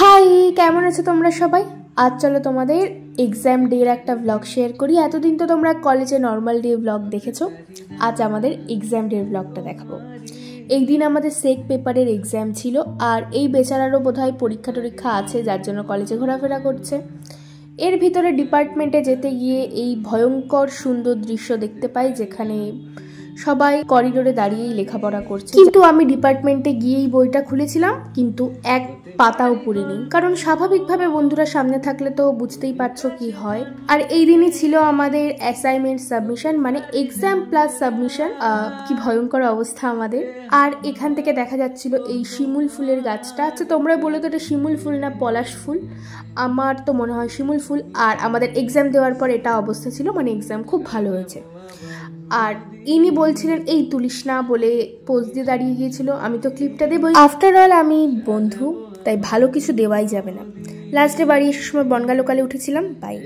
High, কেমন আছো তোমরা সবাই? আজ চলো তোমাদের এক্সাম ডের একটা ব্লগ শেয়ার করি। এতদিন তো তোমরা কলেজে নর্মাল ডে ব্লগ দেখেছো, আজ আমাদের এক্সাম ডের ব্লগটা দেখাবো। এই দিন আমাদের সেক পেপারের এক্সাম ছিল, আর এই বেচারারও বোধহয় পরীক্ষা টরীক্ষা আছে, যার জন্য কলেজে ঘোরাফেরা করছে। এর ভিতরে ডিপার্টমেন্টে যেতে গিয়ে এই ভয়ঙ্কর সুন্দর দৃশ্য দেখতে পাই, যেখানে সবাই করিডোরে দাঁড়িয়েই লেখাপড়া করছে। কিন্তু আমি ডিপার্টমেন্টে গিয়েই বইটা খুলেছিলাম, কিন্তু এক পাতাও পড়িনি, কারণ স্বাভাবিকভাবে বন্ধুরা সামনে থাকলে তো বুঝতেই পারছো কি হয়। আর এই দিনই ছিল আমাদের অ্যাসাইনমেন্ট সাবমিশন, মানে এক্সাম প্লাস সাবমিশন। কি ভয়ঙ্কর অবস্থা আমাদের। আর এখান থেকে দেখা যাচ্ছিল এই শিমুল ফুলের গাছটা। আচ্ছা তোমরা বলে তো এটা শিমুল ফুল না পলাশ ফুল? আমার তো মনে হয় শিমুল ফুল। আর আমাদের এক্সাম দেওয়ার পর এটা অবস্থা ছিল, মানে এক্সাম খুব ভালো হয়েছে। আর ইনি বলছিলেন এই তুলিস না বলে পোজ দিয়ে দাঁড়িয়ে গিয়েছিল। আমি তো ক্লিপটা দেবই, আফটার অল আমি বন্ধু, তাই ভালো কিছু দেওয়াই যাবে না। লাস্টে বাড়ি এসে সময় বনগা লোকালে উঠেছিলাম। বাই।